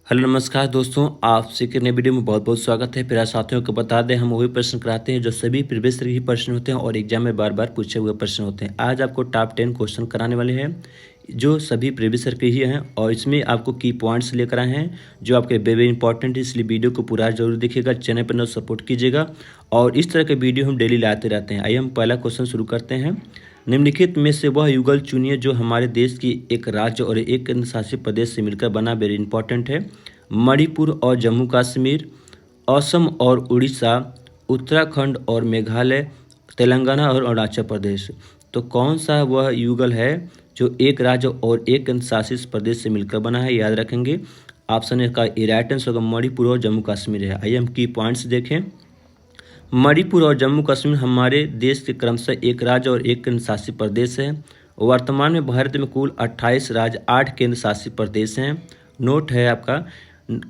Hello नमस्कार दोस्तों, आपसे के नए वीडियो में बहुत बहुत स्वागत है। प्यारे साथियों को बता दें, हम वही प्रश्न कराते हैं जो सभी प्रीवियस ईयर के प्रश्न होते हैं और एग्जाम में बार बार पूछे हुए प्रश्न होते हैं। आज आपको टॉप 10 क्वेश्चन कराने वाले हैं जो सभी प्रीवियस ईयर के ही हैं और इसमें आपको की पॉइंट्स लेकर आए हैं जो आपके वेरी इंपॉर्टेंट है, इसलिए वीडियो को पूरा जरूर देखिएगा, चैनल पर न सपोर्ट कीजिएगा और इस तरह के वीडियो हम डेली लाते रहते हैं। आइए हम पहला क्वेश्चन शुरू करते हैं। निम्नलिखित में से वह युगल चुनिए जो हमारे देश की एक राज्य और एक केंद्र शासित प्रदेश से मिलकर बना। वेरी इंपॉर्टेंट है। मणिपुर और जम्मू कश्मीर, असम और उड़ीसा, उत्तराखंड और मेघालय, तेलंगाना और अरुणाचल प्रदेश। तो कौन सा वह युगल है जो एक राज्य और एक केंद्र शासित प्रदेश से मिलकर बना है? याद रखेंगे ऑप्शन ए का राइट आंसर होगा मणिपुर और जम्मू कश्मीर है। आइए हम की पॉइंट्स देखें। मणिपुर और जम्मू कश्मीर हमारे देश के क्रमशः एक राज्य और एक केंद्र शासित प्रदेश है। वर्तमान में भारत में कुल 28 राज्य 8 केंद्र शासित प्रदेश हैं। नोट है आपका,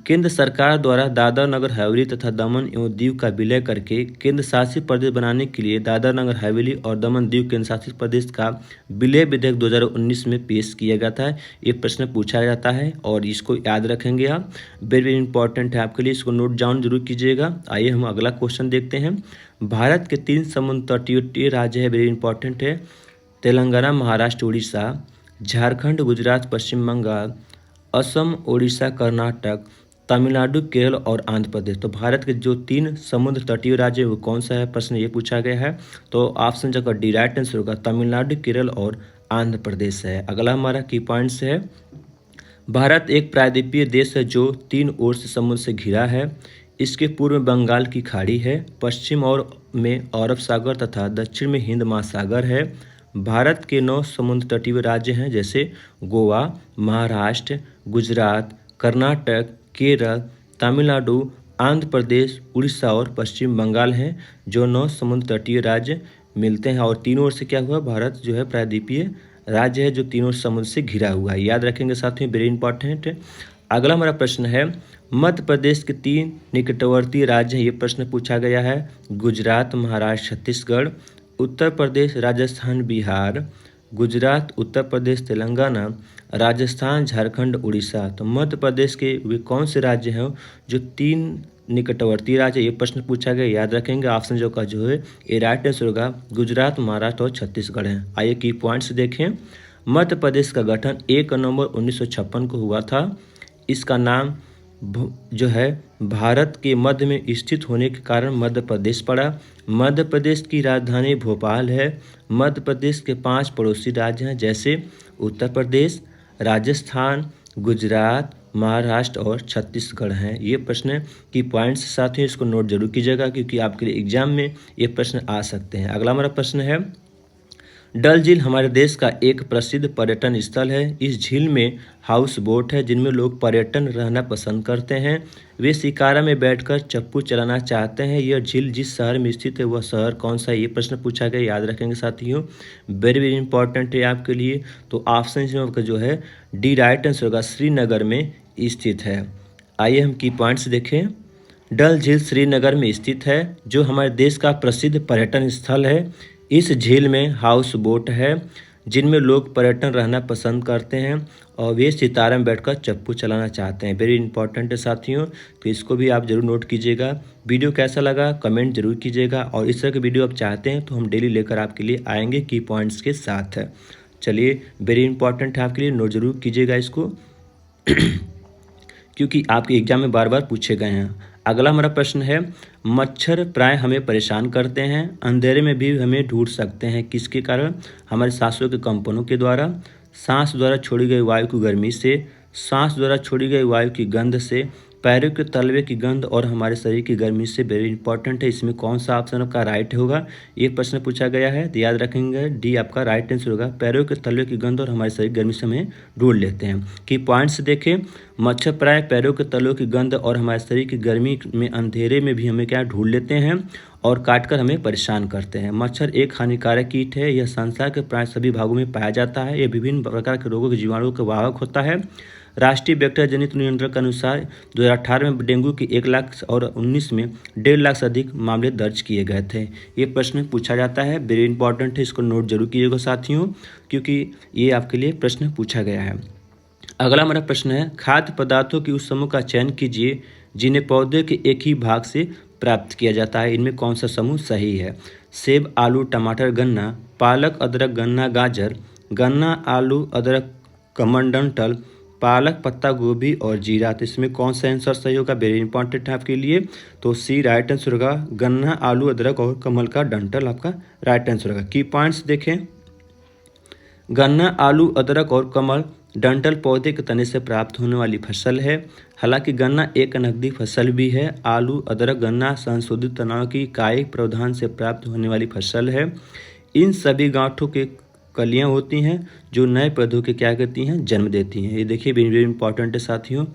केंद्र सरकार द्वारा दादरा नगर हवेली तथा दमन एवं दीव का विलय करके केंद्र शासित प्रदेश बनाने के लिए दादरा नगर हवेली और दमन दीव केंद्र शासित प्रदेश का विलय विधेयक 2019 में पेश किया गया था। ये प्रश्न पूछा जाता है और इसको याद रखेंगे आप, वेरी इंपॉर्टेंट है आपके लिए, इसको नोट डाउन जरूर कीजिएगा। आइए हम अगला क्वेश्चन देखते हैं। भारत के 3 समुद्र तटीय राज्य है, वेरी इंपॉर्टेंट है, तेलंगाना, महाराष्ट्र, उड़ीसा, झारखंड, गुजरात, पश्चिम बंगाल, असम, ओडिशा, कर्नाटक, तमिलनाडु, केरल और आंध्र प्रदेश। तो भारत के जो 3 समुद्र तटीय राज्य वो कौन सा है, प्रश्न ये पूछा गया है। तो ऑप्शन जगह डी राइट आंसर होगा तमिलनाडु, केरल और आंध्र प्रदेश है। अगला हमारा की पॉइंट्स है। भारत एक प्रायद्वीपीय देश है जो 3 ओर से समुद्र से घिरा है। इसके पूर्व में बंगाल की खाड़ी है, पश्चिम और में अरब सागर तथा दक्षिण में हिंद महासागर है। भारत के 9 समुद्र तटीय राज्य हैं जैसे गोवा, महाराष्ट्र, गुजरात, कर्नाटक, केरल, तमिलनाडु, आंध्र प्रदेश, उड़ीसा और पश्चिम बंगाल हैं जो 9 समुद्र तटीय राज्य मिलते हैं। और तीनों ओर से क्या हुआ, भारत जो है प्रायद्वीपीय राज्य है जो तीनों समुद्र से घिरा हुआ है। याद रखेंगे साथियों, वेरी इंपॉर्टेंट है। अगला हमारा प्रश्न है, मध्य प्रदेश के 3 निकटवर्ती राज्य हैं, ये प्रश्न पूछा गया है। गुजरात, महाराष्ट्र, छत्तीसगढ़, उत्तर प्रदेश, राजस्थान, बिहार, गुजरात, उत्तर प्रदेश, तेलंगाना, राजस्थान, झारखंड, उड़ीसा। तो मध्य प्रदेश के वे कौन से राज्य हैं जो 3 निकटवर्ती राज्य, ये प्रश्न पूछा गया। याद रखेंगे ऑप्शन जो का जो है ये राइट आंसर होगा गुजरात, महाराष्ट्र और छत्तीसगढ़ है। आइए की पॉइंट्स देखें। मध्य प्रदेश का गठन 1 नवंबर 1956 को हुआ था। इसका नाम जो है भारत के मध्य में स्थित होने के कारण मध्य प्रदेश पड़ा। मध्य प्रदेश की राजधानी भोपाल है। मध्य प्रदेश के 5 पड़ोसी राज्य हैं जैसे उत्तर प्रदेश, राजस्थान, गुजरात, महाराष्ट्र और छत्तीसगढ़ हैं। ये प्रश्न की पॉइंट्स साथ ही इसको नोट जरूर कीजिएगा क्योंकि आपके लिए एग्जाम में ये प्रश्न आ सकते हैं। अगला हमारा प्रश्न है, डल झील हमारे देश का एक प्रसिद्ध पर्यटन स्थल है। इस झील में हाउस बोट है जिनमें लोग पर्यटन रहना पसंद करते हैं। वे शिकारा में बैठकर चप्पू चलाना चाहते हैं। यह झील जिस शहर में स्थित है वह शहर कौन सा है, ये प्रश्न पूछा गया। याद रखेंगे साथियों, वेरी वेरी इंपॉर्टेंट है आपके लिए। तो ऑप्शन का जो है डी राइट आंसर होगा श्रीनगर में स्थित है। आइए हम की पॉइंट्स देखें। डल झील श्रीनगर में स्थित है जो हमारे देश का प्रसिद्ध पर्यटन स्थल है। इस झील में हाउस बोट है जिनमें लोग पर्यटन रहना पसंद करते हैं और वे सितारे में बैठकर चप्पू चलाना चाहते हैं। वेरी इंपॉर्टेंट है साथियों, तो इसको भी आप जरूर नोट कीजिएगा। वीडियो कैसा लगा कमेंट जरूर कीजिएगा और इस तरह के वीडियो आप चाहते हैं तो हम डेली लेकर आपके लिए आएंगे की पॉइंट्स के साथ। चलिए, वेरी इंपॉर्टेंट है आपके लिए, नोट जरूर कीजिएगा इसको क्योंकि आपके एग्जाम में बार बार पूछे गए हैं। अगला हमारा प्रश्न है, मच्छर प्राय हमें परेशान करते हैं, अंधेरे में भी हमें ढूंढ सकते हैं, किसके कारण? हमारे सांसों के कंपनों के द्वारा, सांस द्वारा छोड़ी गई वायु की गर्मी से, सांस द्वारा छोड़ी गई वायु की गंध से, पैरों के तलवे की गंध और हमारे शरीर की गर्मी से। वेरी इंपॉर्टेंट है, इसमें कौन सा ऑप्शन आपका राइट होगा, ये प्रश्न पूछा गया है। तो याद रखेंगे डी आपका राइट आंसर होगा, पैरों के तलवे की गंध और हमारे शरीर की गर्मी से हमें ढूंढ लेते हैं। की पॉइंट्स देखें, मच्छर प्राय पैरों के तलवे की गंध और हमारे शरीर की गर्मी में अंधेरे में भी हमें क्या ढूंढ लेते हैं और काटकर हमें परेशान करते हैं। मच्छर एक हानिकारक कीट है, यह संसार के प्राय सभी भागों में पाया जाता है। यह विभिन्न प्रकार के रोगों के जीवाणुओं का वाहक होता है। राष्ट्रीय बैक्टीरिया जनित नियंत्रण के अनुसार 2018 में डेंगू के 1 लाख और 19 में 1.5 लाख से अधिक मामले दर्ज किए गए थे। ये प्रश्न पूछा जाता है, वेरी इंपॉर्टेंट है, इसको नोट जरूर कीजिएगा साथियों क्योंकि ये आपके लिए प्रश्न पूछा गया है। अगला हमारा प्रश्न है, खाद्य पदार्थों की उस समूह का चयन कीजिए जिन्हें पौधे के एक ही भाग से प्राप्त किया जाता है। इनमें कौन सा समूह सही है? सेब, आलू, टमाटर, गन्ना, पालक, अदरक, गन्ना, गाजर, गन्ना, आलू, अदरक, कमल, डंठल, पालक, पत्ता गोभी और जीरा। तो इसमें कौन सा आंसर सही होगा? वेरी इंपॉर्टेंट है आपके लिए। तो सी राइट आंसर होगा। गन्ना, आलू, अदरक और कमल का डंठल आपका राइट आंसर होगा। की पॉइंट्स देखें, गन्ना, आलू, अदरक और कमल डंठल पौधे के तने से प्राप्त होने वाली फसल है। हालांकि गन्ना एक नकदी फसल भी है। आलू, अदरक, गन्ना संशोधित तनाव की कायिक प्रावधान से प्राप्त होने वाली फसल है। इन सभी गांठों के कलियां होती हैं जो नए पौधों के क्या करती हैं? जन्म देती हैं। ये देखिए वेरी इंपॉर्टेंट है साथियों।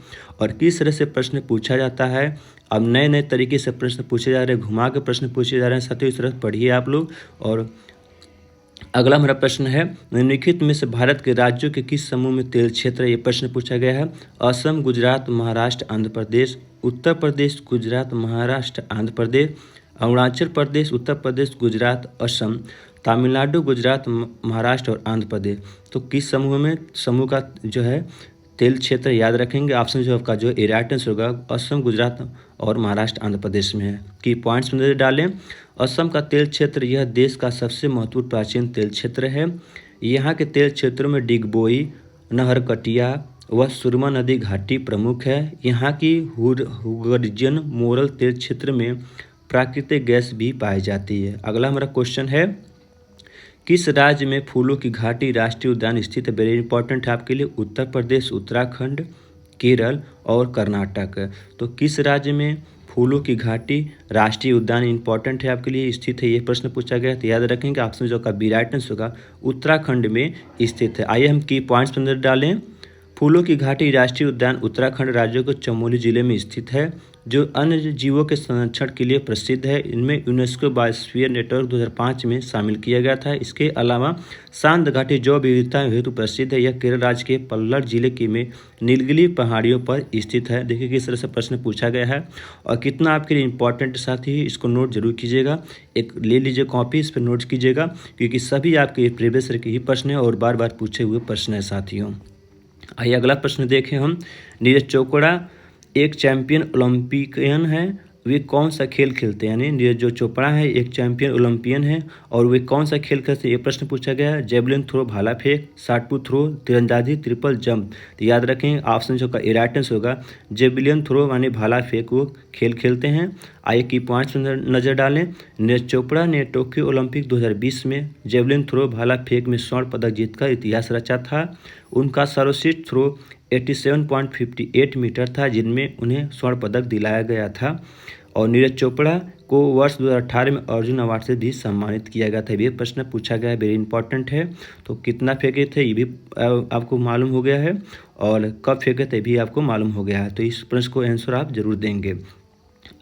और किस तरह से प्रश्न पूछा जाता है, अब नए नए तरीके से प्रश्न पूछे जा रहे हैं, घुमा के प्रश्न पूछे जा रहे हैं साथियों। इस तरह पढ़िए आप लोग। और अगला हमारा प्रश्न है, निम्नलिखित में से भारत के राज्यों के किस समूह में तेल क्षेत्र? ये प्रश्न पूछा गया है। असम, गुजरात, महाराष्ट्र, आंध्र प्रदेश, उत्तर प्रदेश, गुजरात, महाराष्ट्र, आंध्र प्रदेश, अरुणाचल प्रदेश, उत्तर प्रदेश, गुजरात, असम, तमिलनाडु, गुजरात, महाराष्ट्र और आंध्र प्रदेश। तो किस समूह में समूह का जो है तेल क्षेत्र याद रखेंगे? ऑप्शन जो आपका जो राइट आंसर होगा असम, गुजरात और महाराष्ट्र, आंध्र प्रदेश में है। की पॉइंट्स में डालें। असम का तेल क्षेत्र यह देश का सबसे महत्वपूर्ण प्राचीन तेल क्षेत्र है। यहाँ के तेल क्षेत्रों में डिगबोई, नहरकटिया व सुरमा नदी घाटी प्रमुख है। यहाँ की हुगर्जन मोरल तेल क्षेत्र में प्राकृतिक गैस भी पाई जाती है। अगला हमारा क्वेश्चन है, किस राज्य में फूलों की घाटी राष्ट्रीय उद्यान स्थित है? वेरी इंपॉर्टेंट है आपके लिए। उत्तर प्रदेश, उत्तराखंड, केरल और कर्नाटक। तो किस राज्य में फूलों की घाटी राष्ट्रीय उद्यान इंपॉर्टेंट है आपके लिए स्थित है? ये प्रश्न पूछा गया। तो याद रखेंगे ऑप्शन जो का बी राइट आंसर होगा उत्तराखंड में स्थित है। आइए हम की पॉइंट्स अंदर डालें। फूलों की घाटी राष्ट्रीय उद्यान उत्तराखंड राज्य के चमोली जिले में स्थित है, जो अन्य जीवों के संरक्षण के लिए प्रसिद्ध है। इनमें यूनेस्को बायोस्फीयर नेटवर्क 2005 में शामिल किया गया था। इसके अलावा सांद घाटी जैव विविधता हेतु प्रसिद्ध है। यह केरल राज्य के पल्लड़ जिले के में नीलगिरी पहाड़ियों पर स्थित है। देखिए किस तरह से प्रश्न पूछा गया है और कितना आपके लिए इंपॉर्टेंट साथ ही इसको नोट जरूर कीजिएगा। एक ले लीजिए कॉपी, इस पर नोट कीजिएगा क्योंकि सभी आपके प्रीवियस के ही प्रश्न है और बार बार पूछे हुए प्रश्न है साथियों। आइए अगला प्रश्न देखें हम। नीरज चोपड़ा एक चैंपियन ओलंपियन है, वे कौन सा खेल खेलते हैं? यानी नीरज जो चोपड़ा है एक चैंपियन ओलंपियन है और वे कौन सा खेल खेलते हैं? ये प्रश्न पूछा गया है। जेवलिन थ्रो, भाला फेंक, शॉट पुट थ्रो, तीरंदाजी, ट्रिपल जंप। तो याद रखें ऑप्शन जो का राइट आंसर होगा जेवलिन थ्रो यानी भाला फेंक वो खेल खेलते हैं। आइए की पॉइंट्स नजर डालें। नीरज चोपड़ा ने टोक्यो ओलंपिक 2020 में जेवलिन थ्रो, भाला फेंक में स्वर्ण पदक जीतकर इतिहास रचा था। उनका सर्वश्रेष्ठ थ्रो 87.58 मीटर था, जिनमें उन्हें स्वर्ण पदक दिलाया गया था। और नीरज चोपड़ा को वर्ष 2018 में अर्जुन अवार्ड से भी सम्मानित किया गया था। ये प्रश्न पूछा गया है, वेरी इंपॉर्टेंट है। तो कितना फेंके थे ये भी आपको मालूम हो गया है और कब फेंके थे भी आपको मालूम हो गया है। तो इस प्रश्न को आंसर आप जरूर देंगे।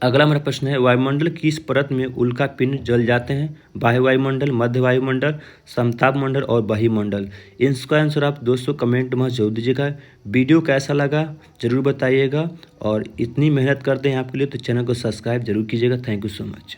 अगला हमारा प्रश्न है, वायुमंडल किस परत में उल्का पिंड जल जाते हैं? बाह्य वायुमंडल, मध्य वायुमंडल, समताप मंडल और बहिमंडल। इसका आंसर आप दोस्तों कमेंट में जरूर दीजिएगा। वीडियो कैसा लगा जरूर बताइएगा और इतनी मेहनत करते हैं आपके लिए तो चैनल को सब्सक्राइब जरूर कीजिएगा। Thank you so much.